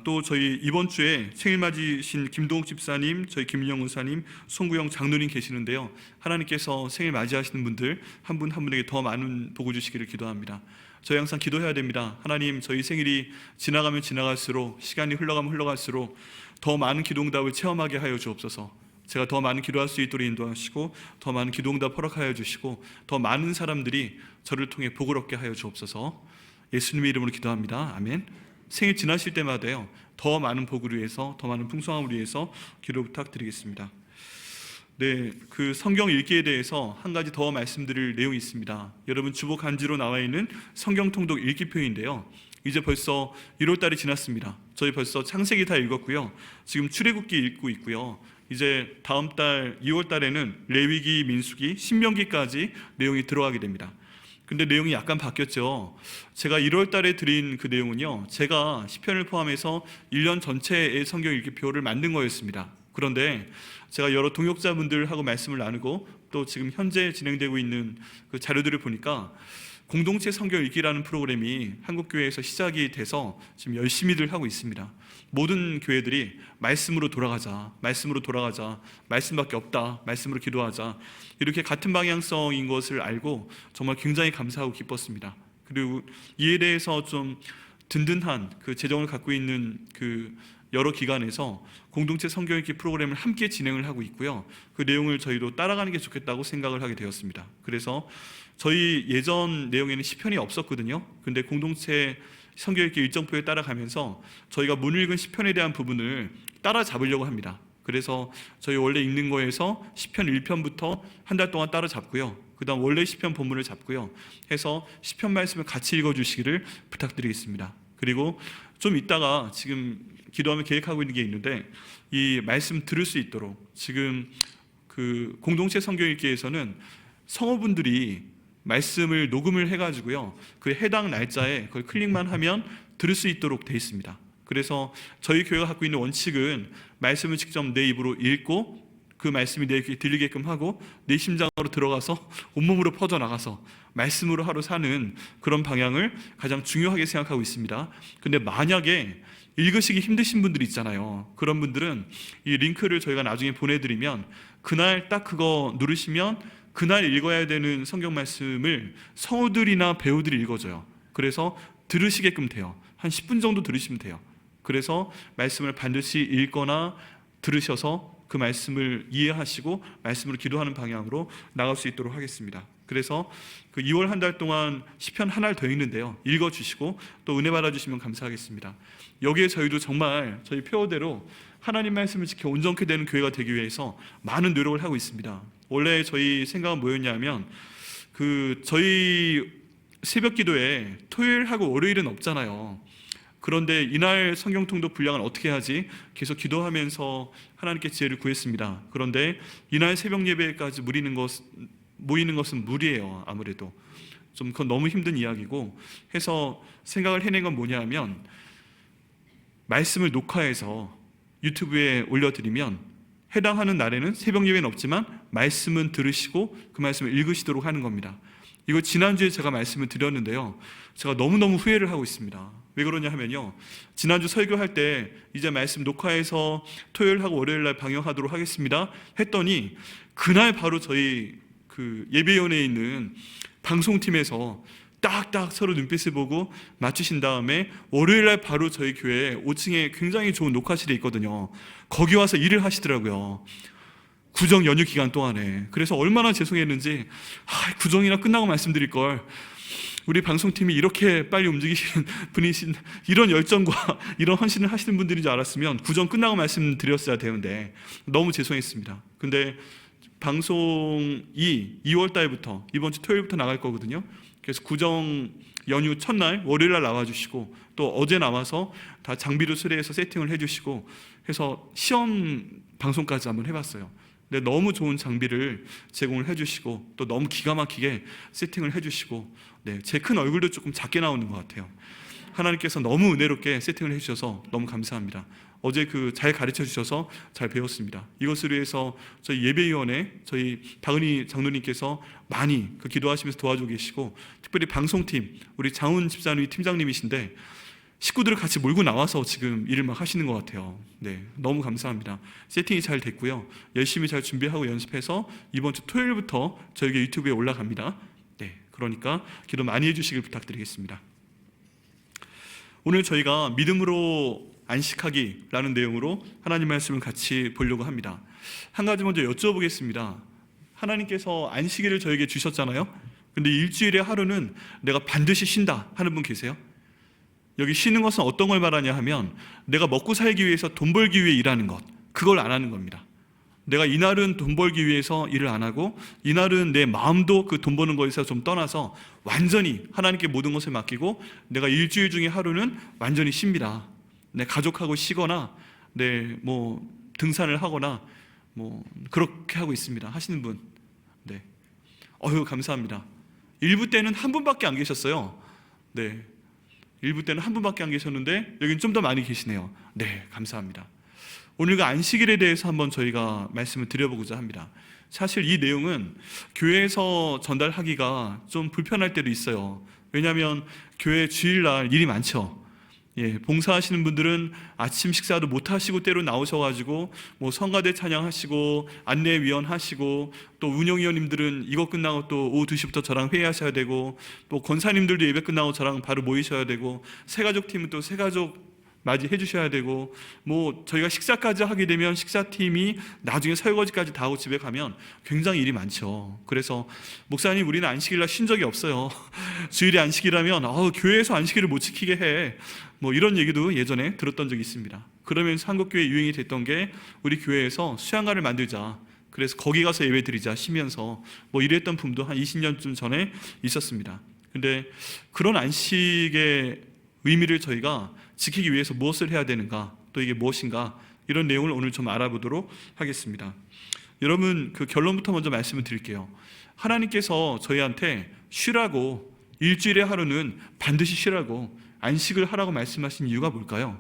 또 저희 이번 주에 생일 맞이신 김동욱 집사님, 저희 김민영 의사님, 송구영 장로님 계시는데요. 하나님께서 생일 맞이하시는 분들 한 분 한 분에게 더 많은 복을 주시기를 기도합니다. 저희 항상 기도해야 됩니다. 하나님, 저희 생일이 지나가면 지나갈수록, 시간이 흘러가면 흘러갈수록 더 많은 기도응답을 체험하게 하여 주옵소서. 제가 더 많은 기도할 수 있도록 인도하시고, 더 많은 기도응답 허락하여 주시고, 더 많은 사람들이 저를 통해 복을 얻게 하여 주옵소서. 예수님의 이름으로 기도합니다. 아멘. 생일 지나실 때마다요, 더 많은 복을 위해서, 더 많은 풍성함을 위해서 기도 부탁드리겠습니다. 네, 그 성경 읽기에 대해서 한 가지 더 말씀드릴 내용이 있습니다. 여러분 주보 간지로 나와 있는 성경 통독 읽기표인데요. 이제 벌써 1월달이 지났습니다. 저희 벌써 창세기 다 읽었고요. 지금 출애굽기 읽고 있고요. 이제 다음 달 2월달에는 레위기, 민수기, 신명기까지 내용이 들어가게 됩니다. 근데 내용이 약간 바뀌었죠. 제가 1월달에 드린 그 내용은요, 제가 시편을 포함해서 1년 전체의 성경 읽기표를 만든 거였습니다. 그런데 제가 여러 동역자분들하고 말씀을 나누고 또 지금 현재 진행되고 있는 그 자료들을 보니까 공동체 성경 읽기라는 프로그램이 한국교회에서 시작이 돼서 지금 열심히들 하고 있습니다. 모든 교회들이 말씀으로 돌아가자, 말씀으로 돌아가자, 말씀밖에 없다, 말씀으로 기도하자, 이렇게 같은 방향성인 것을 알고 정말 굉장히 감사하고 기뻤습니다. 그리고 이에 대해서 좀 든든한 그 재정을 갖고 있는 그 여러 기관에서 공동체 성경 읽기 프로그램을 함께 진행을 하고 있고요. 그 내용을 저희도 따라가는 게 좋겠다고 생각을 하게 되었습니다. 그래서 저희 예전 내용에는 시편이 없었거든요. 근데 공동체 성경 읽기 일정표에 따라가면서 저희가 못 읽은 시편에 대한 부분을 따라잡으려고 합니다. 그래서 저희 원래 읽는 거에서 시편 1편부터 한 달 동안 따라잡고요. 그 다음 원래 시편 본문을 잡고요. 해서 시편 말씀을 같이 읽어주시기를 부탁드리겠습니다. 그리고 좀 이따가 지금 기도하며 계획하고 있는 게 있는데, 이 말씀 들을 수 있도록 지금 그 공동체 성경 읽기에서는 성도분들이 말씀을 녹음을 해가지고요, 그 해당 날짜에 그걸 클릭만 하면 들을 수 있도록 되어 있습니다. 그래서 저희 교회가 갖고 있는 원칙은 말씀을 직접 내 입으로 읽고 그 말씀이 내 귀에 들리게끔 하고 내 심장으로 들어가서 온몸으로 퍼져나가서 말씀으로 하루 사는 그런 방향을 가장 중요하게 생각하고 있습니다. 근데 만약에 읽으시기 힘드신 분들이 있잖아요. 그런 분들은 이 링크를 저희가 나중에 보내드리면 그날 딱 그거 누르시면 그날 읽어야 되는 성경 말씀을 성우들이나 배우들이 읽어줘요. 그래서 들으시게끔 돼요. 한 10분 정도 들으시면 돼요. 그래서 말씀을 반드시 읽거나 들으셔서 그 말씀을 이해하시고 말씀으로 기도하는 방향으로 나갈 수 있도록 하겠습니다. 그래서 그 2월 한 달 동안 시편 하나를 더 읽는데요, 읽어주시고 또 은혜 받아주시면 감사하겠습니다. 여기에 저희도 정말 저희 표어대로 하나님 말씀을 지켜 온전케 되는 교회가 되기 위해서 많은 노력을 하고 있습니다. 원래 저희 생각은 뭐였냐면, 그 저희 새벽 기도에 토요일하고 월요일은 없잖아요. 그런데 이날 성경 통독 분량을 어떻게 하지? 계속 기도하면서 하나님께 지혜를 구했습니다. 그런데 이날 새벽 예배까지 모이는 것은 무리예요. 아무래도 좀 그건 너무 힘든 이야기고 해서 생각을 해낸 건 뭐냐면, 말씀을 녹화해서 유튜브에 올려드리면 해당하는 날에는 새벽 예배는 없지만 말씀은 들으시고 그 말씀을 읽으시도록 하는 겁니다. 이거 지난주에 제가 말씀을 드렸는데요, 제가 너무너무 후회를 하고 있습니다. 왜 그러냐 하면요, 지난주 설교할 때 이제 말씀 녹화해서 토요일하고 월요일날 방영하도록 하겠습니다 했더니 그날 바로 저희 그 예배위원회에 있는 방송팀에서 딱딱 서로 눈빛을 보고 맞추신 다음에 월요일날 바로 저희 교회 5층에 굉장히 좋은 녹화실이 있거든요. 거기 와서 일을 하시더라고요. 구정 연휴 기간 동안에. 그래서 얼마나 죄송했는지, 구정이나 끝나고 말씀드릴 걸, 우리 방송팀이 이렇게 빨리 움직이시는 분이신, 이런 열정과 이런 헌신을 하시는 분들인 줄 알았으면 구정 끝나고 말씀드렸어야 되는데 너무 죄송했습니다. 근데 방송이 2월 달부터 이번 주 토요일부터 나갈 거거든요. 그래서 구정 연휴 첫날 월요일날 나와주시고 또 어제 나와서 다 장비를 수리해서 세팅을 해주시고 해서 시험 방송까지 한번 해봤어요. 근데 너무 좋은 장비를 제공을 해주시고 또 너무 기가 막히게 세팅을 해주시고, 네, 제 큰 얼굴도 조금 작게 나오는 것 같아요. 하나님께서 너무 은혜롭게 세팅을 해주셔서 너무 감사합니다. 어제 그 잘 가르쳐 주셔서 잘 배웠습니다. 이것을 위해서 저희 예배위원회 저희 박은희 장로님께서 많이 그 기도하시면서 도와주고 계시고, 특별히 방송팀 우리 장훈 집사님이 팀장님이신데 식구들을 같이 몰고 나와서 지금 일을 막 하시는 것 같아요. 네, 너무 감사합니다. 세팅이 잘 됐고요. 열심히 잘 준비하고 연습해서 이번 주 토요일부터 저에게 유튜브에 올라갑니다. 네, 그러니까 기도 많이 해주시길 부탁드리겠습니다. 오늘 저희가 믿음으로 안식하기라는 내용으로 하나님 말씀을 같이 보려고 합니다. 한 가지 먼저 여쭤보겠습니다. 하나님께서 안식일을 저에게 주셨잖아요. 근데 일주일에 하루는 내가 반드시 쉰다 하는 분 계세요? 여기 쉬는 것은 어떤 걸 말하냐 하면 내가 먹고 살기 위해서 돈 벌기 위해 일하는 것, 그걸 안 하는 겁니다. 내가 이날은 돈 벌기 위해서 일을 안 하고 이날은 내 마음도 그 돈 버는 것에서 좀 떠나서 완전히 하나님께 모든 것을 맡기고 내가 일주일 중에 하루는 완전히 쉽니다. 내 가족하고 쉬거나 뭐 등산을 하거나 뭐 그렇게 하고 있습니다 하시는 분. 네, 감사합니다. 일부 때는 한 분밖에 안 계셨어요. 네, 일부 때는 한 분밖에 안 계셨는데 여기는 좀 더 많이 계시네요. 네, 감사합니다. 오늘 그 안식일에 대해서 한번 저희가 말씀을 드려보고자 합니다. 사실 이 내용은 교회에서 전달하기가 좀 불편할 때도 있어요. 왜냐하면 교회 주일날 일이 많죠. 봉사하시는 분들은 아침 식사도 못 하시고 때로 나오셔가지고 뭐 성가대 찬양하시고 안내위원 하시고 또 운영위원님들은 이거 끝나고 또 오후 2시부터 저랑 회의하셔야 되고 또 권사님들도 예배 끝나고 저랑 바로 모이셔야 되고 새가족팀은 또 새가족 맞이해 주셔야 되고 뭐 저희가 식사까지 하게 되면 식사팀이 나중에 설거지까지 다 하고 집에 가면 굉장히 일이 많죠. 그래서 목사님 우리는 안식일날 쉰 적이 없어요. 주일에 안식이라면 교회에서 안식일을 못 지키게 해. 뭐 이런 얘기도 예전에 들었던 적이 있습니다. 그러면서 한국교회 유행이 됐던 게 우리 교회에서 수양가를 만들자. 그래서 거기 가서 예배 드리자 쉬면서 뭐 이랬던 붐도 한 20년쯤 전에 있었습니다. 근데 그런 안식의 의미를 저희가 지키기 위해서 무엇을 해야 되는가, 또 이게 무엇인가, 이런 내용을 오늘 좀 알아보도록 하겠습니다. 여러분, 그 결론부터 먼저 말씀을 드릴게요. 하나님께서 저희한테 쉬라고, 일주일에 하루는 반드시 쉬라고, 안식을 하라고 말씀하신 이유가 뭘까요?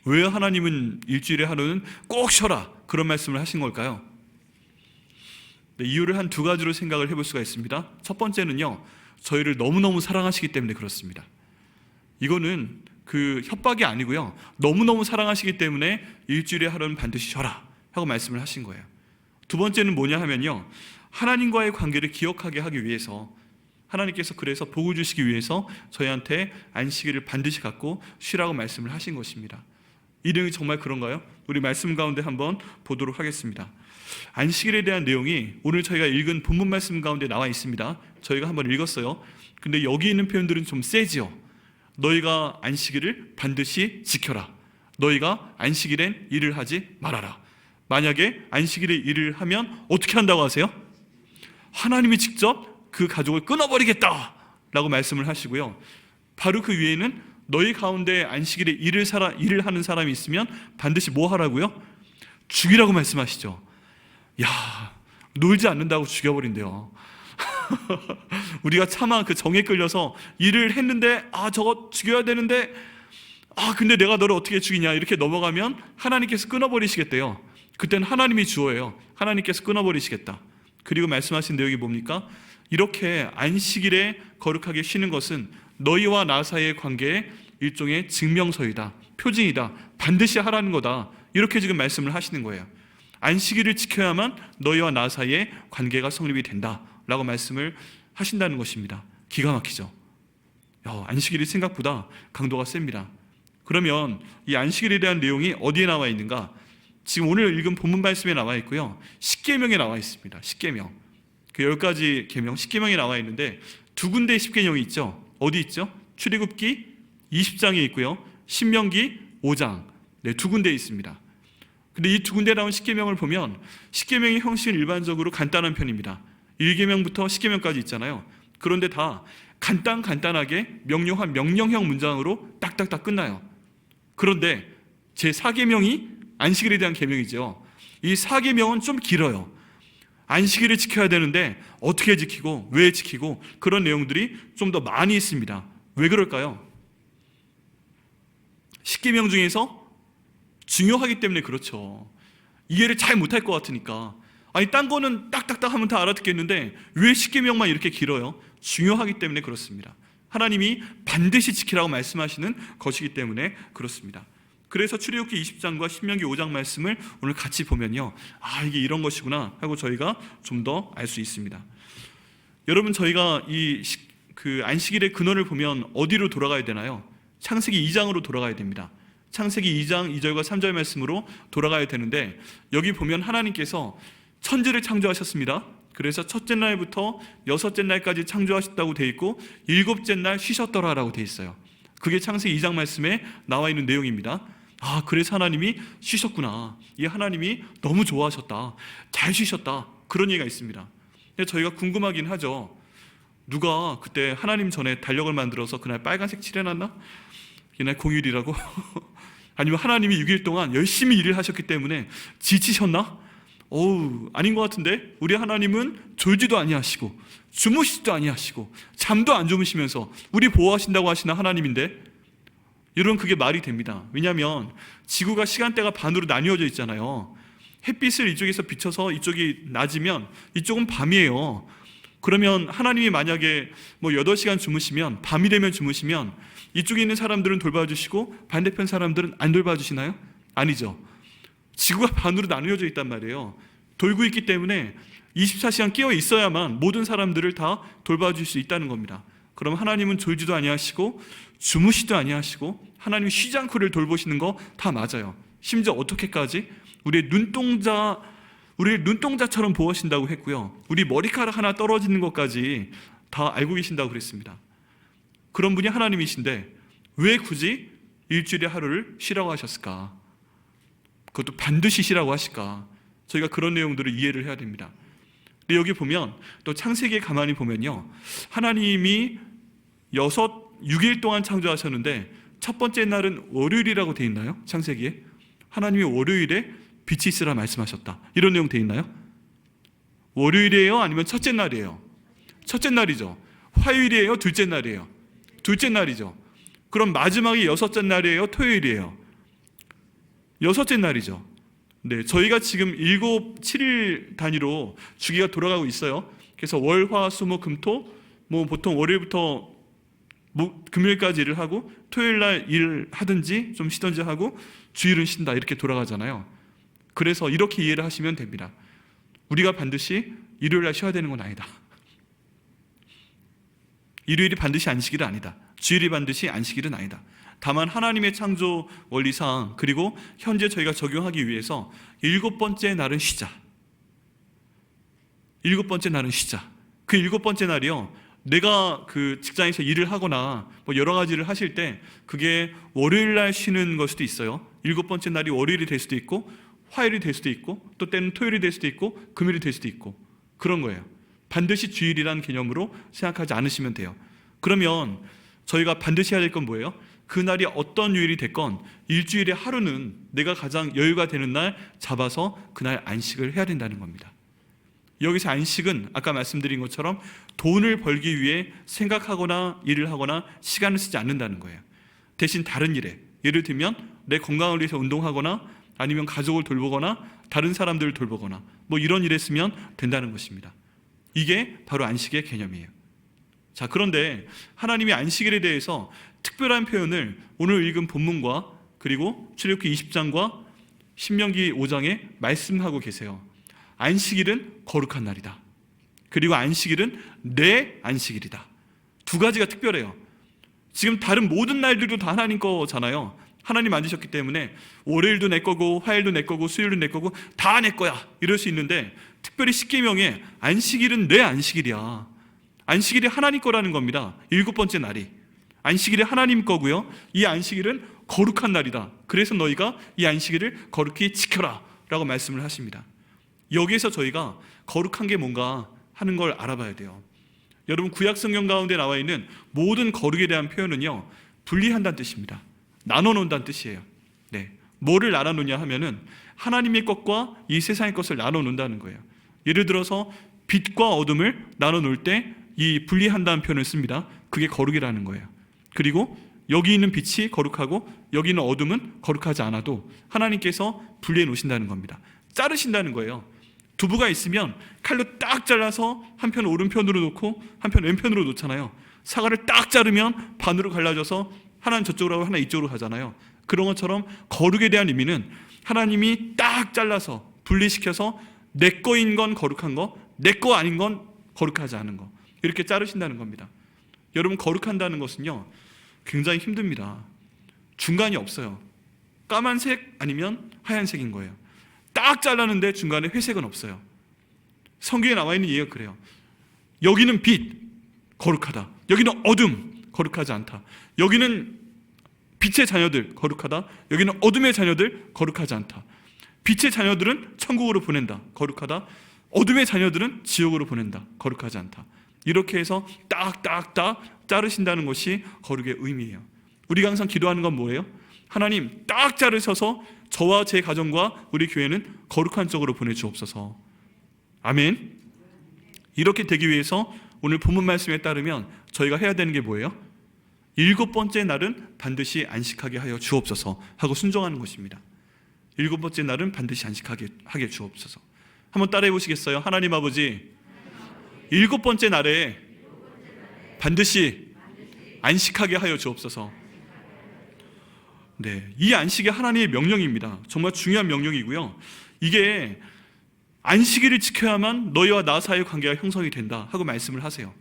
왜 하나님은 일주일에 하루는 꼭 쉬어라 그런 말씀을 하신 걸까요? 네, 이유를 한 두 가지로 생각을 해볼 수가 있습니다. 첫 번째는요, 저희를 너무너무 사랑하시기 때문에 그렇습니다. 이거는 그 협박이 아니고요, 너무너무 사랑하시기 때문에 일주일에 하루는 반드시 쉬어라 하고 말씀을 하신 거예요. 두 번째는 뭐냐 하면요, 하나님과의 관계를 기억하게 하기 위해서, 하나님께서 그래서 복을 주시기 위해서 저희한테 안식일을 반드시 갖고 쉬라고 말씀을 하신 것입니다. 이 내용이 정말 그런가요? 우리 말씀 가운데 한번 보도록 하겠습니다. 안식일에 대한 내용이 오늘 저희가 읽은 본문 말씀 가운데 나와 있습니다. 저희가 한번 읽었어요. 근데 여기 있는 표현들은 좀 세지요. 너희가 안식일을 반드시 지켜라. 너희가 안식일엔 일을 하지 말아라. 만약에 안식일에 일을 하면 어떻게 한다고 하세요? 하나님이 직접 그 가족을 끊어버리겠다 라고 말씀을 하시고요, 바로 그 위에는 너희 가운데 안식일에 일을 하는 사람이 있으면 반드시 뭐 하라고요? 죽이라고 말씀하시죠. 야, 놀지 않는다고 죽여버린대요. 우리가 차마 그 정에 끌려서 일을 했는데 저거 죽여야 되는데 근데 내가 너를 어떻게 죽이냐 이렇게 넘어가면 하나님께서 끊어버리시겠대요. 그때는 하나님이 주어예요. 하나님께서 끊어버리시겠다. 그리고 말씀하신 내용이 뭡니까? 이렇게 안식일에 거룩하게 쉬는 것은 너희와 나 사이의 관계의 일종의 증명서이다, 표징이다, 반드시 하라는 거다, 이렇게 지금 말씀을 하시는 거예요. 안식일을 지켜야만 너희와 나 사이의 관계가 성립이 된다 라고 말씀을 하신다는 것입니다. 기가 막히죠. 안식일이 생각보다 강도가 셉니다. 그러면 이 안식일에 대한 내용이 어디에 나와 있는가? 지금 오늘 읽은 본문 말씀에 나와 있고요, 십계명에 나와 있습니다. 십계명, 그 10가지 계명 십계명에 나와 있는데 두 군데의 십계명이 있죠. 어디 있죠? 출애굽기 20장에 있고요, 신명기 5장, 두 군데에 있습니다. 근데 이 두 군데 나온 십계명을 보면 십계명의 형식은 일반적으로 간단한 편입니다. 1계명부터 10계명까지 있잖아요. 그런데 다 간단하게 명료한 명령형 문장으로 딱딱딱 끝나요. 그런데 제 4계명이 안식일에 대한 계명이죠. 이 4계명은 좀 길어요. 안식일을 지켜야 되는데 어떻게 지키고 왜 지키고 그런 내용들이 좀 더 많이 있습니다. 왜 그럴까요? 10계명 중에서 중요하기 때문에 그렇죠. 이해를 잘 못할 것 같으니까. 딴 거는 딱딱딱 하면 다 알아듣겠는데 왜 10계명만 이렇게 길어요? 중요하기 때문에 그렇습니다. 하나님이 반드시 지키라고 말씀하시는 것이기 때문에 그렇습니다. 그래서 출애굽기 20장과 신명기 5장 말씀을 오늘 같이 보면요, 이게 이런 것이구나 하고 저희가 좀 더 알 수 있습니다. 여러분, 저희가 그 안식일의 근원을 보면 어디로 돌아가야 되나요? 창세기 2장으로 돌아가야 됩니다. 창세기 2장 2절과 3절 말씀으로 돌아가야 되는데, 여기 보면 하나님께서 천지를 창조하셨습니다. 그래서 첫째 날부터 여섯째 날까지 창조하셨다고 돼 있고, 일곱째 날 쉬셨더라라고 돼 있어요. 그게 창세기 2장 말씀에 나와 있는 내용입니다. 그래서 하나님이 쉬셨구나, 이 하나님이 너무 좋아하셨다, 잘 쉬셨다, 그런 얘기가 있습니다. 근데 저희가 궁금하긴 하죠. 누가 그때 하나님 전에 달력을 만들어서 그날 빨간색 칠해놨나? 이날 공휴일이라고? 아니면 하나님이 6일 동안 열심히 일을 하셨기 때문에 지치셨나? 아닌 것 같은데, 우리 하나님은 졸지도 아니하시고 주무시지도 아니하시고 잠도 안 주무시면서 우리 보호하신다고 하시는 하나님인데, 여러분, 그게 말이 됩니다. 왜냐하면 지구가 시간대가 반으로 나뉘어져 있잖아요. 햇빛을 이쪽에서 비춰서 이쪽이 낮이면 이쪽은 밤이에요. 그러면 하나님이 만약에 8시간 주무시면, 밤이 되면 주무시면 이쪽에 있는 사람들은 돌봐주시고 반대편 사람들은 안 돌봐주시나요? 아니죠. 지구가 반으로 나누어져 있단 말이에요. 돌고 있기 때문에 24시간 깨어 있어야만 모든 사람들을 다 돌봐줄 수 있다는 겁니다. 그럼 하나님은 졸지도 아니하시고 주무시도 아니하시고 하나님이 쉬지 않고 를 돌보시는 거 다 맞아요. 심지어 어떻게까지? 우리의 눈동자처럼 보호하신다고 했고요, 우리 머리카락 하나 떨어지는 것까지 다 알고 계신다고 그랬습니다. 그런 분이 하나님이신데 왜 굳이 일주일에 하루를 쉬라고 하셨을까? 그것도 반드시 쉬라고 하실까? 저희가 그런 내용들을 이해를 해야 됩니다. 근데 여기 보면 또 창세기에 가만히 보면요, 하나님이 6일 동안 창조하셨는데 첫 번째 날은 월요일이라고 돼 있나요? 창세기에 하나님이 월요일에 빛이 있으라 말씀하셨다, 이런 내용 돼 있나요? 월요일이에요? 아니면 첫째 날이에요? 첫째 날이죠. 화요일이에요? 둘째 날이에요? 둘째 날이죠. 그럼 마지막이 여섯째 날이에요? 토요일이에요? 여섯째 날이죠. 네, 저희가 지금 7일 단위로 주기가 돌아가고 있어요. 그래서 월, 화, 수, 목, 금, 토, 보통 월요일부터 금요일까지 일을 하고 토요일 날 일을 하든지 좀 쉬든지 하고 주일은 쉰다, 이렇게 돌아가잖아요. 그래서 이렇게 이해를 하시면 됩니다. 우리가 반드시 일요일 날 쉬어야 되는 건 아니다. 일요일이 반드시 안식일은 아니다. 주일이 반드시 안식일은 아니다. 다만 하나님의 창조 원리상, 그리고 현재 저희가 적용하기 위해서 7번째 날은 쉬자. 7번째 날은 쉬자. 그 7번째 날이요, 내가 그 직장에서 일을 하거나 여러 가지를 하실 때 그게 월요일 날 쉬는 걸 수도 있어요. 7번째 날이 월요일이 될 수도 있고 화요일이 될 수도 있고 또 때는 토요일이 될 수도 있고 금요일이 될 수도 있고, 그런 거예요. 반드시 주일이라는 개념으로 생각하지 않으시면 돼요. 그러면 저희가 반드시 해야 될 건 뭐예요? 그날이 어떤 요일이 됐건 일주일에 하루는 내가 가장 여유가 되는 날 잡아서 그날 안식을 해야 된다는 겁니다. 여기서 안식은 아까 말씀드린 것처럼 돈을 벌기 위해 생각하거나 일을 하거나 시간을 쓰지 않는다는 거예요. 대신 다른 일에, 예를 들면 내 건강을 위해서 운동하거나 아니면 가족을 돌보거나 다른 사람들을 돌보거나 이런 일에 쓰면 된다는 것입니다. 이게 바로 안식의 개념이에요. 자, 그런데 하나님이 안식일에 대해서 특별한 표현을 오늘 읽은 본문과 그리고 출애굽기 20장과 신명기 5장에 말씀하고 계세요. 안식일은 거룩한 날이다. 그리고 안식일은 내 안식일이다. 두 가지가 특별해요. 지금 다른 모든 날들도 다 하나님 거잖아요. 하나님 만드셨기 때문에 월요일도 내 거고 화요일도 내 거고 수요일도 내 거고 다 내 거야, 이럴 수 있는데 특별히 십계명에 안식일은 내 안식일이야. 안식일이 하나님 거라는 겁니다. 7번째 날이 안식일이 하나님 거고요, 이 안식일은 거룩한 날이다. 그래서 너희가 이 안식일을 거룩히 지켜라 라고 말씀을 하십니다. 여기에서 저희가 거룩한 게 뭔가 하는 걸 알아봐야 돼요. 여러분, 구약 성경 가운데 나와 있는 모든 거룩에 대한 표현은요, 분리한다는 뜻입니다. 나눠놓는다는 뜻이에요. 네, 뭐를 나눠놓냐 하면은 하나님의 것과 이 세상의 것을 나눠놓는다는 거예요. 예를 들어서 빛과 어둠을 나눠놓을 때 이 분리한다는 표현을 씁니다. 그게 거룩이라는 거예요. 그리고 여기 있는 빛이 거룩하고 여기 있는 어둠은 거룩하지 않아도 하나님께서 분리해 놓으신다는 겁니다. 자르신다는 거예요. 두부가 있으면 칼로 딱 잘라서 한편 오른편으로 놓고 한편 왼편으로 놓잖아요. 사과를 딱 자르면 반으로 갈라져서 하나는 저쪽으로 하고 하나 이쪽으로 가잖아요. 그런 것처럼 거룩에 대한 의미는 하나님이 딱 잘라서 분리시켜서 내 거인 건 거룩한 거, 내 거 아닌 건 거룩하지 않은 거, 이렇게 자르신다는 겁니다. 여러분, 거룩한다는 것은요 굉장히 힘듭니다. 중간이 없어요. 까만색 아니면 하얀색인 거예요. 딱 잘랐는데 중간에 회색은 없어요. 성경에 나와 있는 이해가 그래요. 여기는 빛, 거룩하다. 여기는 어둠, 거룩하지 않다. 여기는 빛의 자녀들, 거룩하다. 여기는 어둠의 자녀들, 거룩하지 않다. 빛의 자녀들은 천국으로 보낸다, 거룩하다. 어둠의 자녀들은 지옥으로 보낸다, 거룩하지 않다. 이렇게 해서 딱딱딱 자르신다는 것이 거룩의 의미예요. 우리가 항상 기도하는 건 뭐예요? 하나님 딱 자르셔서 저와 제 가정과 우리 교회는 거룩한 쪽으로 보내주옵소서. 아멘. 이렇게 되기 위해서 오늘 본문 말씀에 따르면 저희가 해야 되는 게 뭐예요? 7번째 날은 반드시 안식하게 하여 주옵소서 하고 순종하는 것입니다. 7번째 날은 반드시 안식하게 하게 주옵소서. 한번 따라해 보시겠어요? 하나님 아버지, 7번째 날에 반드시 안식하게 하여 주옵소서. 네, 이 안식이 하나님의 명령입니다. 정말 중요한 명령이고요. 이게 안식일을 지켜야만 너희와 나 사이의 관계가 형성이 된다 하고 말씀을 하세요.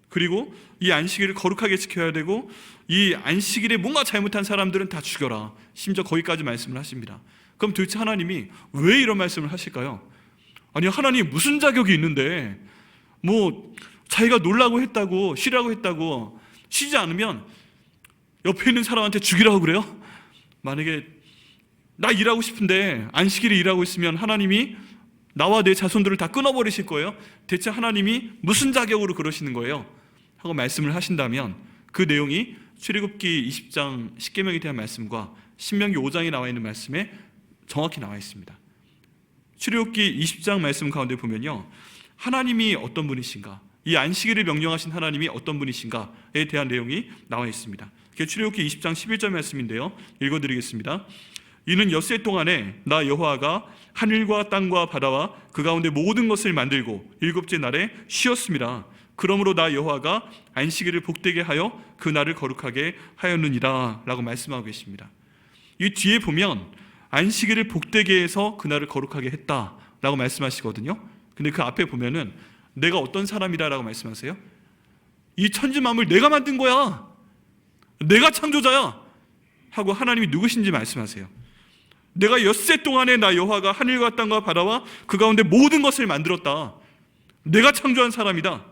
그리고 이 안식일을 거룩하게 지켜야 되고, 이 안식일에 뭔가 잘못한 사람들은 다 죽여라, 심지어 거기까지 말씀을 하십니다. 그럼 도대체 하나님이 왜 이런 말씀을 하실까요? 아니, 하나님 무슨 자격이 있는데 뭐 자기가 놀라고 했다고, 쉬라고 했다고, 쉬지 않으면 옆에 있는 사람한테 죽이라고 그래요? 만약에 나 일하고 싶은데 안식일에 일하고 있으면 하나님이 나와 내 자손들을 다 끊어버리실 거예요? 대체 하나님이 무슨 자격으로 그러시는 거예요? 하고 말씀을 하신다면 그 내용이 출애굽기 20장 10계명에 대한 말씀과 신명기 5장에 나와 있는 말씀에 정확히 나와 있습니다. 출애굽기 20장 말씀 가운데 보면요, 하나님이 어떤 분이신가, 이 안식일을 명령하신 하나님이 어떤 분이신가에 대한 내용이 나와 있습니다. 그게 출애굽기 20장 11절 말씀인데요, 읽어드리겠습니다. 이는 엿새 동안에 나 여호와가 하늘과 땅과 바다와 그 가운데 모든 것을 만들고 7째 날에 쉬었습니다. 그러므로 나 여호와가 안식일을 복되게 하여 그 날을 거룩하게 하였느니라 라고 말씀하고 계십니다. 이 뒤에 보면 안식일을 복되게 해서 그 날을 거룩하게 했다라고 말씀하시거든요. 근데 그 앞에 보면은 내가 어떤 사람이라고 말씀하세요? 이 천지만물 내가 만든 거야, 내가 창조자야 하고 하나님이 누구신지 말씀하세요. 내가 엿새 동안에 나 여호와가 하늘과 땅과 바다와 그 가운데 모든 것을 만들었다. 내가 창조한 사람이다.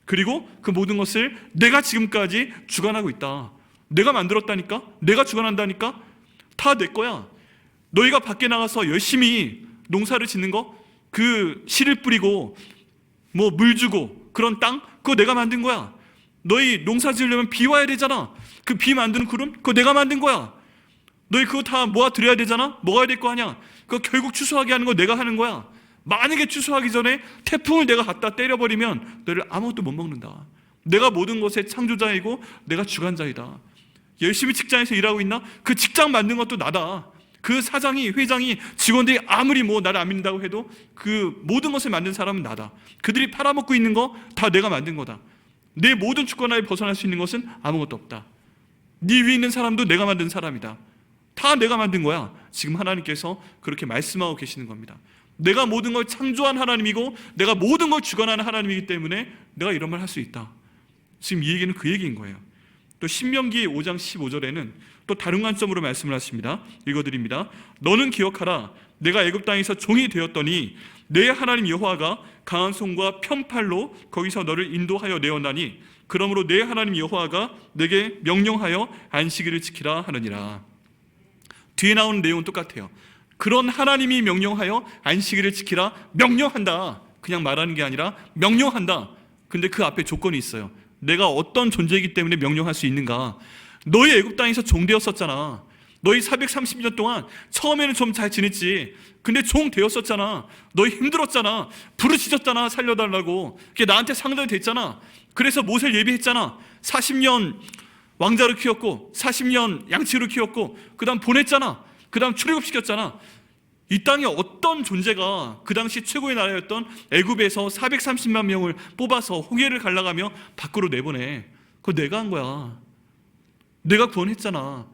그리고 그 모든 것을 내가 지금까지 주관하고 있다. 내가 만들었다니까, 내가 주관한다니까, 다 내 거야. 너희가 밖에 나가서 열심히 농사를 짓는 거, 그 씨를 뿌리고 뭐 물 주고 그런 땅, 그거 내가 만든 거야. 너희 농사 지으려면 비 와야 되잖아. 그 비 만드는 구름, 그거 내가 만든 거야. 너희 그거 다 모아드려야 되잖아. 먹어야 될 거 아니야. 그거 결국 추수하게 하는 거 내가 하는 거야. 만약에 추수하기 전에 태풍을 내가 갖다 때려버리면 너희를 아무것도 못 먹는다. 내가 모든 것의 창조자이고 내가 주관자이다. 열심히 직장에서 일하고 있나? 그 직장 만든 것도 나다. 그 사장이, 회장이, 직원들이 아무리 뭐 나를 안 믿는다고 해도 그 모든 것을 만든 사람은 나다. 그들이 팔아먹고 있는 거 다 내가 만든 거다. 내 모든 주권하에 벗어날 수 있는 것은 아무것도 없다. 네 위에 있는 사람도 내가 만든 사람이다. 다 내가 만든 거야. 지금 하나님께서 그렇게 말씀하고 계시는 겁니다. 내가 모든 걸 창조한 하나님이고 내가 모든 걸 주관하는 하나님이기 때문에 내가 이런 말 할 수 있다. 지금 이 얘기는 그 얘기인 거예요. 또 신명기 5장 15절에는 또 다른 관점으로 말씀을 하십니다. 읽어드립니다. 너는 기억하라. 내가 애굽 땅에서 종이 되었더니 내 하나님 여호와가 강한 손과 편팔로 거기서 너를 인도하여 내었나니 그러므로 내 하나님 여호와가 내게 명령하여 안식일을 지키라 하느니라. 뒤에 나오는 내용은 똑같아요. 그런 하나님이 명령하여 안식일을 지키라, 명령한다. 그냥 말하는 게 아니라 명령한다. 근데 그 앞에 조건이 있어요. 내가 어떤 존재이기 때문에 명령할 수 있는가? 너희 애굽 땅에서 종 되었었잖아. 너희 430년 동안 처음에는 좀 잘 지냈지. 근데 종 되었었잖아. 너희 힘들었잖아. 부르짖었잖아, 살려달라고. 그게 나한테 상달이 됐잖아. 그래서 모세를 예비했잖아. 40년 왕자로 키웠고 40년 양치로 키웠고 그 다음 보냈잖아. 그 다음 출애굽시켰잖아. 이 땅에 어떤 존재가 그 당시 최고의 나라였던 애굽에서 430만 명을 뽑아서 홍해를 갈라가며 밖으로 내보내. 그거 내가 한 거야. 내가 구원했잖아.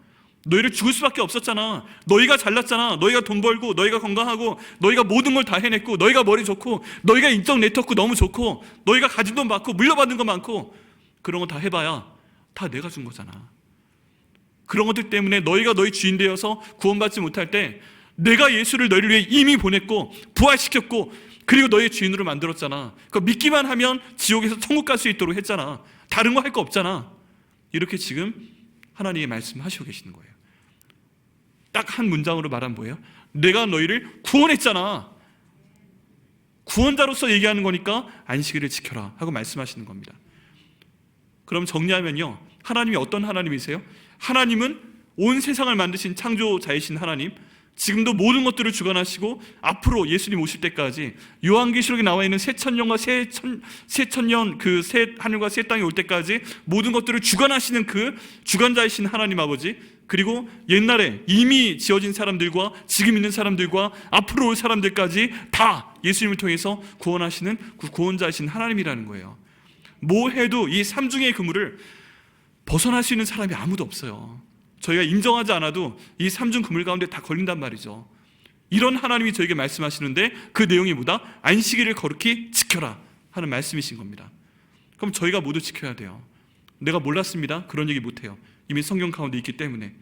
너희를 죽을 수밖에 없었잖아. 너희가 잘났잖아. 너희가 돈 벌고, 너희가 건강하고, 너희가 모든 걸 다 해냈고, 너희가 머리 좋고, 너희가 인적 네트워크 너무 좋고, 너희가 가진 돈 많고, 물려받은 거 많고, 그런 거 다 해봐야 다 내가 준 거잖아. 그런 것들 때문에 너희가 너희 주인 되어서 구원받지 못할 때 내가 예수를 너희를 위해 이미 보냈고 부활시켰고 그리고 너희 주인으로 만들었잖아. 그거 믿기만 하면 지옥에서 천국 갈 수 있도록 했잖아. 다른 거 할 거 없잖아. 이렇게 지금 하나님이 말씀하시고 계시는 거예요. 딱 한 문장으로 말하면 뭐예요? 내가 너희를 구원했잖아. 구원자로서 얘기하는 거니까 안식일을 지켜라 하고 말씀하시는 겁니다. 그럼 정리하면요, 하나님이 어떤 하나님이세요? 하나님은 온 세상을 만드신 창조자이신 하나님, 지금도 모든 것들을 주관하시고 앞으로 예수님 오실 때까지 요한계시록에 나와 있는 새 천년과 새 천년, 그 새 하늘과 새 땅이 올 때까지 모든 것들을 주관하시는 그 주관자이신 하나님 아버지, 그리고 옛날에 이미 지어진 사람들과 지금 있는 사람들과 앞으로 올 사람들까지 다 예수님을 통해서 구원하시는 그 구원자이신 하나님이라는 거예요. 뭐 해도 이 삼중의 그물을 벗어날 수 있는 사람이 아무도 없어요. 저희가 인정하지 않아도 이 삼중 그물 가운데 다 걸린단 말이죠. 이런 하나님이 저에게 말씀하시는데 그 내용이 뭐다? 안식일을 거룩히 지켜라 하는 말씀이신 겁니다. 그럼 저희가 모두 지켜야 돼요. 내가 몰랐습니다. 그런 얘기 못해요. 이미 성경 가운데 있기 때문에.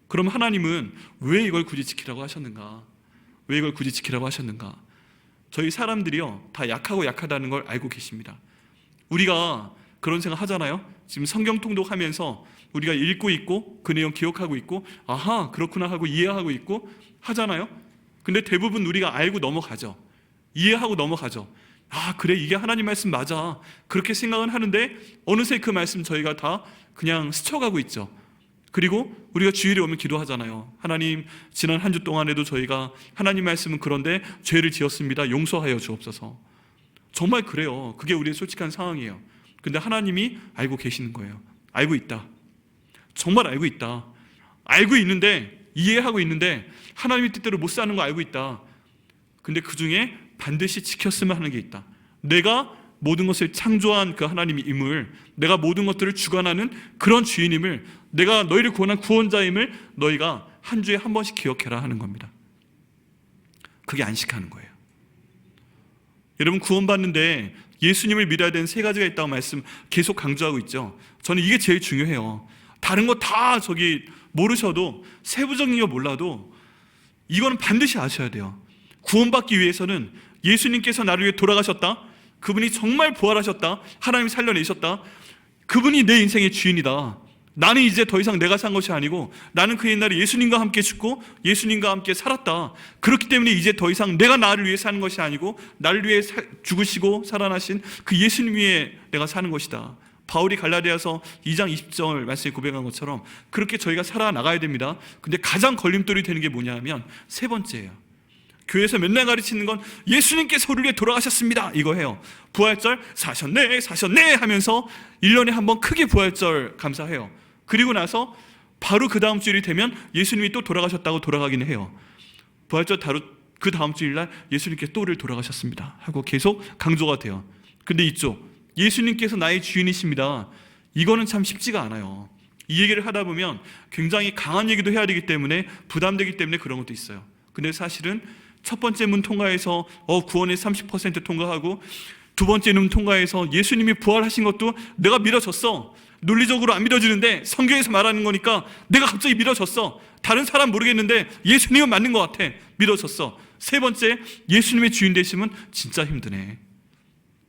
그럼 하나님은 왜 이걸 굳이 지키라고 하셨는가? 왜 이걸 굳이 지키라고 하셨는가? 저희 사람들이요, 다 약하고 약하다는 걸 알고 계십니다. 우리가 그런 생각 하잖아요. 지금 성경 통독하면서 우리가 읽고 있고 그 내용 기억하고 있고 아하 그렇구나 하고 이해하고 있고 하잖아요. 근데 대부분 우리가 알고 넘어가죠. 이해하고 넘어가죠. 아 그래 이게 하나님 말씀 맞아 그렇게 생각은 하는데 어느새 그 말씀 저희가 다 그냥 스쳐가고 있죠. 그리고 우리가 주일에 오면 기도하잖아요. 하나님 지난 한 주 동안에도 저희가 하나님 말씀은 그런데 죄를 지었습니다. 용서하여 주옵소서. 정말 그래요. 그게 우리의 솔직한 상황이에요. 근데 하나님이 알고 계시는 거예요. 알고 있다. 정말 알고 있다. 알고 있는데 이해하고 있는데 하나님의 뜻대로 못 사는 거 알고 있다. 근데 그 중에 반드시 지켰으면 하는 게 있다. 내가 모든 것을 창조한 그 하나님임을, 내가 모든 것들을 주관하는 그런 주인임을, 내가 너희를 구원한 구원자임을 너희가 한 주에 한 번씩 기억해라 하는 겁니다. 그게 안식하는 거예요. 여러분 구원받는데 예수님을 믿어야 되는 세 가지가 있다고 말씀 계속 강조하고 있죠. 저는 이게 제일 중요해요. 다른 거 다 모르셔도 세부적인 거 몰라도 이거는 반드시 아셔야 돼요. 구원받기 위해서는 예수님께서 나를 위해 돌아가셨다. 그분이 정말 부활하셨다. 하나님이 살려내셨다. 그분이 내 인생의 주인이다. 나는 이제 더 이상 내가 산 것이 아니고 나는 그 옛날에 예수님과 함께 죽고 예수님과 함께 살았다. 그렇기 때문에 이제 더 이상 내가 나를 위해 사는 것이 아니고 나를 위해 죽으시고 살아나신 그 예수님 위해 내가 사는 것이다. 바울이 갈라디아서 2장 20절 말씀에 고백한 것처럼 그렇게 저희가 살아나가야 됩니다. 근데 가장 걸림돌이 되는 게 뭐냐 하면 세 번째예요. 교회에서 맨날 가르치는 건 예수님께서 우리를 위해 돌아가셨습니다 이거 해요. 부활절 사셨네 하면서 1년에 한 번 크게 부활절 감사해요. 그리고 나서 바로 그 다음 주일이 되면 예수님이 또 돌아가셨다고 돌아가기는 해요. 부활절 그 다음 주일날 예수님께서 또 우리를 돌아가셨습니다 하고 계속 강조가 돼요. 근데 이쪽 예수님께서 나의 주인이십니다, 이거는 참 쉽지가 않아요. 이 얘기를 하다 보면 굉장히 강한 얘기도 해야 되기 때문에 부담되기 때문에 그런 것도 있어요. 근데 사실은 첫 번째 문 통과해서 구원의 30% 통과하고 두 번째 문 통과해서 예수님이 부활하신 것도 내가 믿어졌어. 논리적으로 안 믿어지는데 성경에서 말하는 거니까 내가 갑자기 믿어졌어. 다른 사람 모르겠는데 예수님은 맞는 것 같아. 믿어졌어. 세 번째, 예수님의 주인 되시면 진짜 힘드네.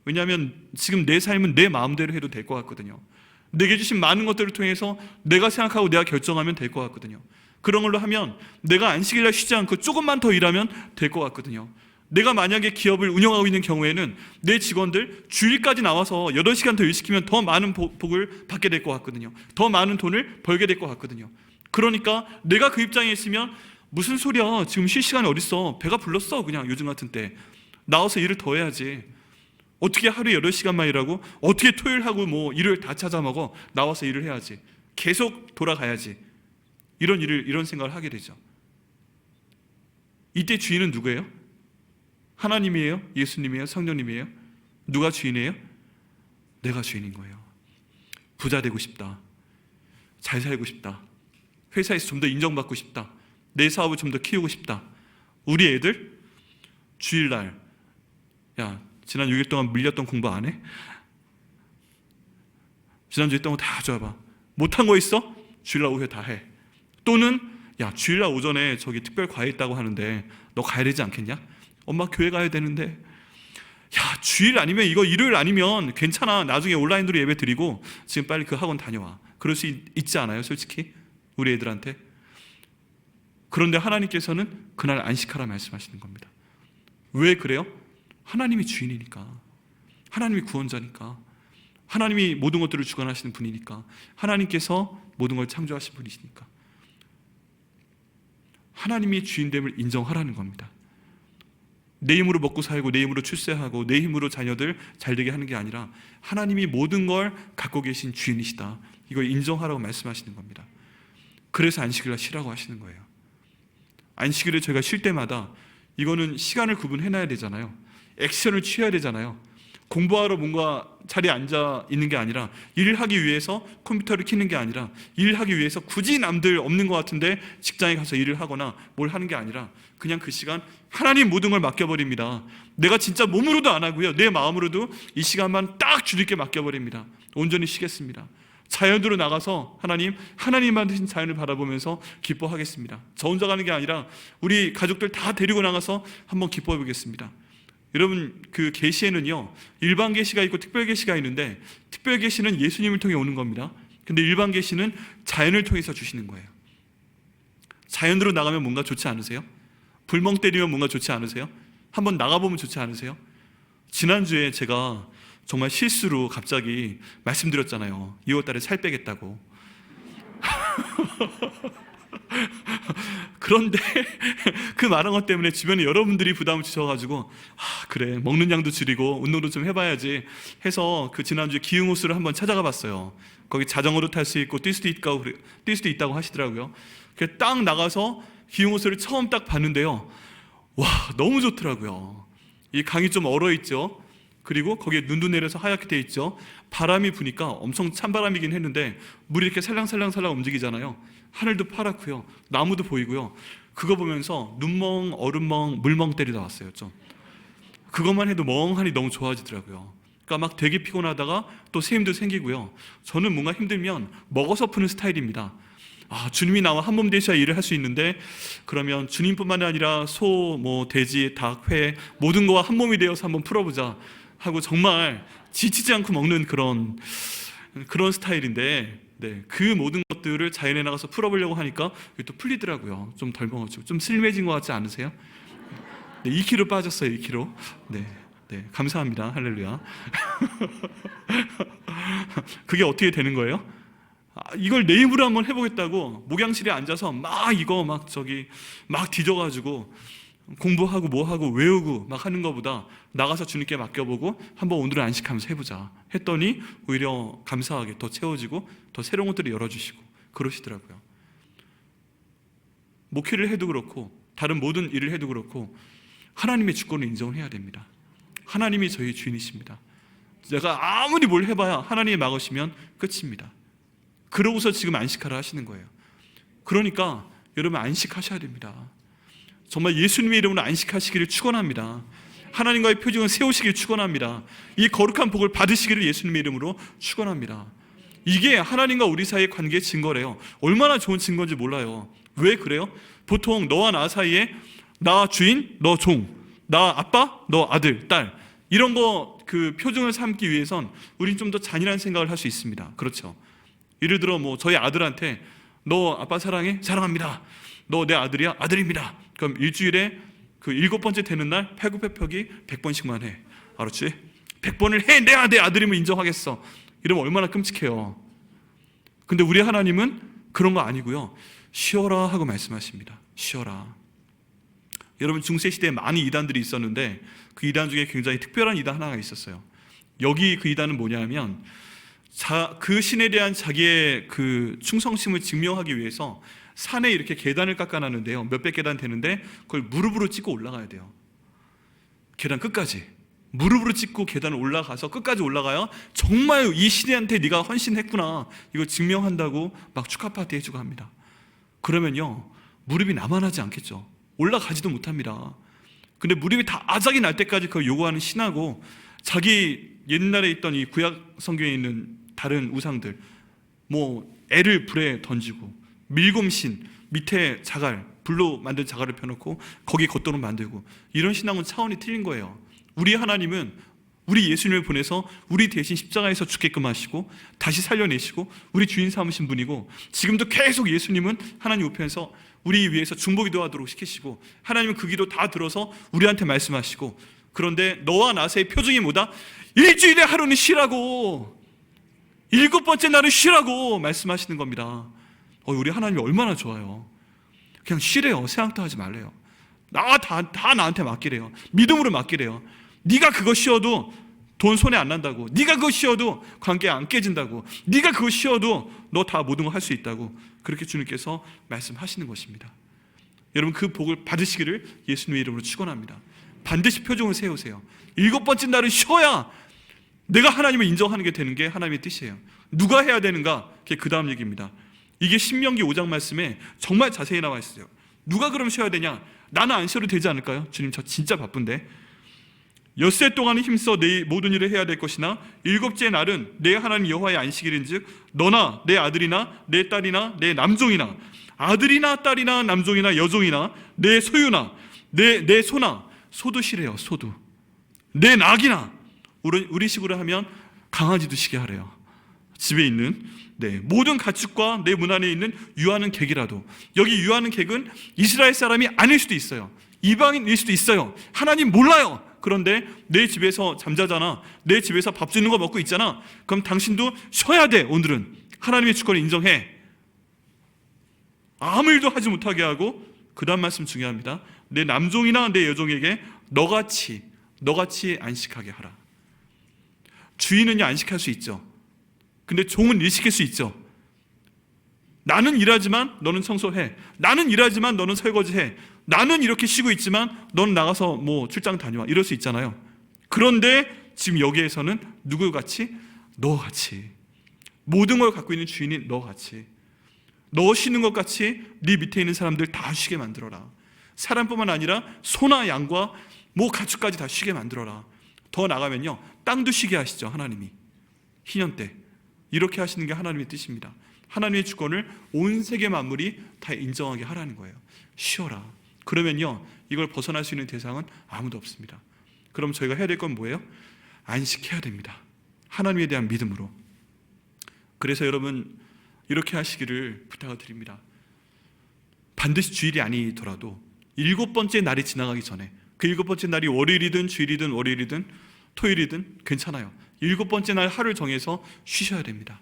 왜냐하면 지금 내 삶은 내 마음대로 해도 될 것 같거든요. 내게 주신 많은 것들을 통해서 내가 생각하고 내가 결정하면 될 것 같거든요. 그런 걸로 하면 내가 안식일날 쉬지 않고 조금만 더 일하면 될 것 같거든요. 내가 만약에 기업을 운영하고 있는 경우에는 내 직원들 주일까지 나와서 8시간 더 일시키면 더 많은 복을 받게 될 것 같거든요. 더 많은 돈을 벌게 될 것 같거든요. 그러니까 내가 그 입장에 있으면 무슨 소리야, 지금 쉴 시간이 어딨어, 배가 불렀어. 그냥 요즘 같은 때 나와서 일을 더 해야지. 어떻게 하루에 8시간만 일하고 어떻게 토요일하고 일요일 다 찾아 먹어. 나와서 일을 해야지. 계속 돌아가야지. 이런 생각을 하게 되죠. 이때 주인은 누구예요? 하나님이에요? 예수님이에요? 성령님이에요? 누가 주인이에요? 내가 주인인 거예요. 부자 되고 싶다, 잘 살고 싶다, 회사에서 좀 더 인정받고 싶다, 내 사업을 좀 더 키우고 싶다. 우리 애들 주일날 야 지난 6일 동안 밀렸던 공부 안 해? 지난주 했던 거 다 가져와봐. 못한 거 있어? 주일날 오후에 다 해. 또는 야 주일날 오전에 저기 특별 과외 있다고 하는데 너 가야 되지 않겠냐? 엄마 교회 가야 되는데. 야 주일 아니면 이거 일요일 아니면 괜찮아, 나중에 온라인으로 예배 드리고 지금 빨리 그 학원 다녀와. 그럴 수 있지 않아요? 솔직히 우리 애들한테. 그런데 하나님께서는 그날 안식하라 말씀하시는 겁니다. 왜 그래요? 하나님이 주인이니까, 하나님이 구원자니까, 하나님이 모든 것들을 주관하시는 분이니까, 하나님께서 모든 걸 창조하신 분이시니까 하나님이 주인됨을 인정하라는 겁니다. 내 힘으로 먹고 살고 내 힘으로 출세하고 내 힘으로 자녀들 잘되게 하는 게 아니라 하나님이 모든 걸 갖고 계신 주인이시다, 이걸 인정하라고 말씀하시는 겁니다. 그래서 안식일을 쉬라고 하시는 거예요. 안식일을 저희가 쉴 때마다 이거는 시간을 구분해놔야 되잖아요. 액션을 취해야 되잖아요. 공부하러 뭔가 자리에 앉아 있는 게 아니라, 일하기 위해서 컴퓨터를 켜는 게 아니라, 일하기 위해서 굳이 남들 없는 것 같은데 직장에 가서 일을 하거나 뭘 하는 게 아니라 그냥 그 시간 하나님 모든 걸 맡겨버립니다. 내가 진짜 몸으로도 안 하고요, 내 마음으로도 이 시간만 딱 주님께 맡겨버립니다. 온전히 쉬겠습니다. 자연으로 나가서 하나님 만드신 자연을 바라보면서 기뻐하겠습니다. 저 혼자 가는 게 아니라 우리 가족들 다 데리고 나가서 한번 기뻐해 보겠습니다. 여러분, 그 계시에는요 일반 계시가 있고 특별 계시가 있는데, 특별 계시는 예수님을 통해 오는 겁니다. 근데 일반 계시는 자연을 통해서 주시는 거예요. 자연으로 나가면 뭔가 좋지 않으세요? 불멍 때리면 뭔가 좋지 않으세요? 한번 나가보면 좋지 않으세요? 지난주에 제가 정말 실수로 갑자기 말씀드렸잖아요. 2월달에 살 빼겠다고. 그런데 그 말한 것 때문에 주변에 여러분들이 부담을 주셔가지고 그래 먹는 양도 줄이고 운동도 좀 해봐야지 해서 그 지난주에 기흥호수를 한번 찾아가 봤어요. 거기 자전거도 탈 수 있고 뛸 수도 있다고 하시더라고요. 그래서 딱 나가서 기흥호수를 처음 딱 봤는데요, 와 너무 좋더라고요. 이 강이 좀 얼어있죠. 그리고 거기에 눈도 내려서 하얗게 돼 있죠. 바람이 부니까 엄청 찬바람이긴 했는데 물이 이렇게 살랑살랑 움직이잖아요. 하늘도 파랗고요, 나무도 보이고요. 그거 보면서 눈멍, 얼음멍, 물멍 때리다 왔어요. 좀 그것만 해도 멍하니 너무 좋아지더라고요. 그러니까 막 되게 피곤하다가 또 새 힘도 생기고요. 저는 뭔가 힘들면 먹어서 푸는 스타일입니다. 주님이 나와 한 몸 되셔야 일을 할 수 있는데, 그러면 주님뿐만 아니라 소, 돼지, 닭, 회 모든 거와 한 몸이 되어서 한번 풀어보자 하고 정말 지치지 않고 먹는 그런 스타일인데, 그 모든 것들을 자연에 나가서 풀어보려고 하니까 또 풀리더라고요. 좀 덜 먹어지고 좀 슬림해진 것 같지 않으세요? 2kg 빠졌어요. 2kg. 네, 감사합니다. 할렐루야. 그게 어떻게 되는 거예요? 이걸 내 힘으로 한번 해보겠다고 목양실에 앉아서 막 뒤져가지고 공부하고 뭐하고 외우고 막 하는 것보다 나가서 주님께 맡겨보고 한번 오늘은 안식하면서 해보자 했더니 오히려 감사하게 더 채워지고 더 새로운 것들을 열어주시고 그러시더라고요. 목회를 해도 그렇고 다른 모든 일을 해도 그렇고 하나님의 주권을 인정을 해야 됩니다. 하나님이 저희 주인이십니다. 제가 아무리 뭘 해봐야 하나님이 막으시면 끝입니다. 그러고서 지금 안식하라 하시는 거예요. 그러니까 여러분 안식하셔야 됩니다. 정말 예수님의 이름으로 안식하시기를 축원합니다. 하나님과의 표징을 세우시기를 축원합니다. 이 거룩한 복을 받으시기를 예수님의 이름으로 축원합니다. 이게 하나님과 우리 사이의 관계의 증거래요. 얼마나 좋은 증거인지 몰라요. 왜 그래요? 보통 너와 나 사이에 나 주인, 너 종, 나 아빠, 너 아들, 딸 이런 거 그 표준을 삼기 위해선 우린 좀 더 잔인한 생각을 할 수 있습니다. 그렇죠? 예를 들어 저희 아들한테 너 아빠 사랑해? 사랑합니다. 너 내 아들이야? 아들입니다. 그럼 일주일에 그 7번째 되는 날 팔굽혀펴기 100번씩만 해. 알았지? 100번을 해. 내가 내 아들임을 인정하겠어. 이러면 얼마나 끔찍해요. 근데 우리 하나님은 그런 거 아니고요. 쉬어라 하고 말씀하십니다. 쉬어라. 여러분 중세시대에 많은 이단들이 있었는데 그 이단 중에 굉장히 특별한 이단 하나가 있었어요. 여기 그 이단은 뭐냐면 그 신에 대한 자기의 그 충성심을 증명하기 위해서 산에 이렇게 계단을 깎아놨는데요. 몇백 계단 되는데 그걸 무릎으로 찍고 올라가야 돼요. 계단 끝까지. 무릎으로 찢고 계단을 올라가서 끝까지 올라가야 정말 이 시대한테 네가 헌신했구나 이거 증명한다고 막 축하 파티 해주고 합니다. 그러면요 무릎이 남아나지 않겠죠. 올라가지도 못합니다. 근데 무릎이 다 아작이 날 때까지 그걸 요구하는 신하고 자기 옛날에 있던 이 구약 성경에 있는 다른 우상들 뭐 애를 불에 던지고 밀곰신 밑에 자갈 불로 만든 자갈을 펴놓고 거기 겉도로 만들고 이런 신앙은 차원이 틀린 거예요. 우리 하나님은 우리 예수님을 보내서 우리 대신 십자가에서 죽게끔 하시고 다시 살려내시고 우리 주인 삼으신 분이고 지금도 계속 예수님은 하나님 우편에서 우리 위해서 중보 기도하도록 시키시고 하나님은 그 기도 다 들어서 우리한테 말씀하시고 그런데 너와 나서의 표징이 뭐다? 일주일에 하루는 쉬라고 7번째 날은 쉬라고 말씀하시는 겁니다. 우리 하나님이 얼마나 좋아요. 그냥 쉬래요. 생각도 하지 말래요. 다 나한테 맡기래요. 믿음으로 맡기래요. 네가 그거 쉬어도 돈 손에 안 난다고. 네가 그거 쉬어도 관계 안 깨진다고. 네가 그거 쉬어도 너 다 모든 거 할 수 있다고. 그렇게 주님께서 말씀하시는 것입니다. 여러분 그 복을 받으시기를 예수님의 이름으로 축원합니다. 반드시 표정을 세우세요. 7번째 날은 쉬어야 내가 하나님을 인정하는 게 되는 게 하나님의 뜻이에요. 누가 해야 되는가? 그게 그 다음 얘기입니다. 이게 신명기 5장 말씀에 정말 자세히 나와 있어요. 누가 그럼 쉬어야 되냐? 나는 안 쉬어도 되지 않을까요? 주님 저 진짜 바쁜데 엿새 동안은 힘써 내 모든 일을 해야 될 것이나 7째 날은 내 하나님 여호와의 안식일인즉 너나 내 아들이나 내 딸이나 내 남종이나 아들이나 딸이나 남종이나 여종이나 내 소유나 내 소나 소도 쉬래요. 소도 내 낙이나 우리식으로 하면 강아지도 쉬게 하래요. 집에 있는 모든 가축과 내 문 안에 있는 유하는 객이라도 여기 유하는 객은 이스라엘 사람이 아닐 수도 있어요. 이방인일 수도 있어요. 하나님 몰라요. 그런데 내 집에서 잠자잖아. 내 집에서 밥 주는 거 먹고 있잖아. 그럼 당신도 쉬어야 돼. 오늘은 하나님의 주권을 인정해. 아무 일도 하지 못하게 하고 그 다음 말씀 중요합니다. 내 남종이나 내 여종에게 너같이 안식하게 하라. 주인은요 안식할 수 있죠. 근데 종은 일 시킬 수 있죠. 나는 일하지만 너는 청소해. 나는 일하지만 너는 설거지해. 나는 이렇게 쉬고 있지만 너는 나가서 뭐 출장 다녀와. 이럴 수 있잖아요. 그런데 지금 여기에서는 누구같이? 너같이. 모든 걸 갖고 있는 주인이 너같이. 너 쉬는 것 같이 네 밑에 있는 사람들 다 쉬게 만들어라. 사람뿐만 아니라 소나 양과 뭐 가축까지 다 쉬게 만들어라. 더 나가면요 땅도 쉬게 하시죠. 하나님이 희년 때 이렇게 하시는 게 하나님의 뜻입니다. 하나님의 주권을 온 세계 만물이 다 인정하게 하라는 거예요. 쉬어라. 그러면요 이걸 벗어날 수 있는 대상은 아무도 없습니다. 그럼 저희가 해야 될 건 뭐예요? 안식해야 됩니다. 하나님에 대한 믿음으로. 그래서 여러분 이렇게 하시기를 부탁을 드립니다. 반드시 주일이 아니더라도 7번째 날이 지나가기 전에 그 7번째 날이 월요일이든 주일이든 월요일이든 토요일이든 괜찮아요. 7번째 날 하루를 정해서 쉬셔야 됩니다.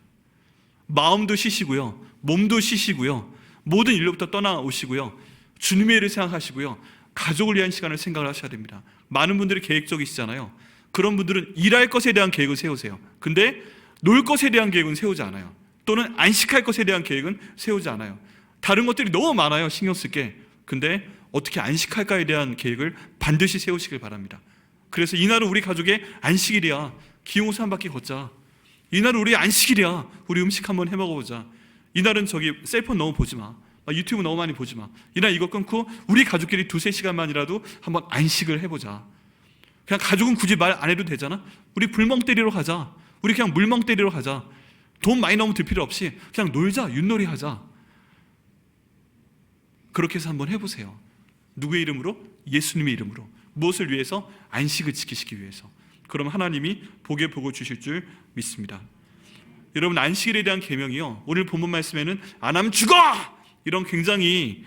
마음도 쉬시고요, 몸도 쉬시고요, 모든 일로부터 떠나오시고요, 주님의 일을 생각하시고요, 가족을 위한 시간을 생각을 하셔야 됩니다. 많은 분들이 계획적이시잖아요. 그런 분들은 일할 것에 대한 계획을 세우세요. 근데 놀 것에 대한 계획은 세우지 않아요. 또는 안식할 것에 대한 계획은 세우지 않아요. 다른 것들이 너무 많아요. 신경 쓸 게. 근데 어떻게 안식할까에 대한 계획을 반드시 세우시길 바랍니다. 그래서 이날은 우리 가족의 안식일이야. 기용사 한 바퀴 걷자. 이날은 우리 안식일이야. 우리 음식 한번 해 먹어보자. 이날은 저기 셀폰 너무 보지 마. 유튜브 너무 많이 보지 마. 이날 이거 끊고 우리 가족끼리 2-3시간만이라도 한번 안식을 해보자. 그냥 가족은 굳이 말 안 해도 되잖아. 우리 불멍 때리러 가자. 우리 그냥 물멍 때리러 가자. 돈 많이 너무 들 필요 없이 그냥 놀자. 윷놀이 하자. 그렇게 해서 한번 해보세요. 누구의 이름으로? 예수님의 이름으로. 무엇을 위해서? 안식을 지키시기 위해서. 그럼 하나님이 복의 복을 주실 줄 믿습니다. 여러분 안식일에 대한 계명이요, 오늘 본문 말씀에는 안 하면 죽어! 이런 굉장히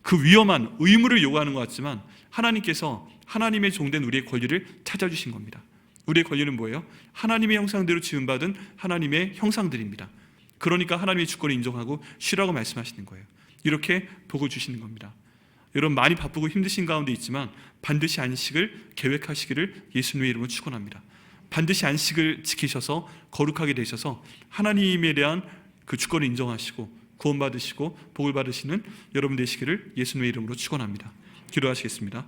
그 위험한 의무를 요구하는 것 같지만 하나님께서 하나님의 종된 우리의 권리를 찾아주신 겁니다. 우리의 권리는 뭐예요? 하나님의 형상대로 지음받은 하나님의 형상들입니다. 그러니까 하나님의 주권을 인정하고 쉬라고 말씀하시는 거예요. 이렇게 복을 주시는 겁니다. 여러분 많이 바쁘고 힘드신 가운데 있지만 반드시 안식을 계획하시기를 예수님의 이름으로 축원합니다. 반드시 안식을 지키셔서 거룩하게 되셔서 하나님에 대한 그 주권을 인정하시고 구원받으시고 복을 받으시는 여러분 되시기를 예수님의 이름으로 축원합니다. 기도하시겠습니다.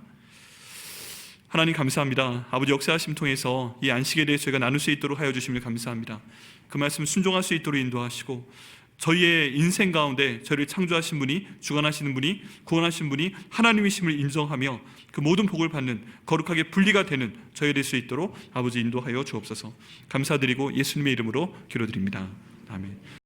하나님 감사합니다. 아버지 역사하심 통해서 이 안식에 대해 저희가 나눌 수 있도록 하여 주심을 감사합니다. 그 말씀 순종할 수 있도록 인도하시고 저희의 인생 가운데 저희를 창조하신 분이, 주관하시는 분이, 구원하신 분이 하나님이심을 인정하며 그 모든 복을 받는 거룩하게 분리가 되는 저희 될 수 있도록 아버지 인도하여 주옵소서. 감사드리고 예수님의 이름으로 기도드립니다. 아멘.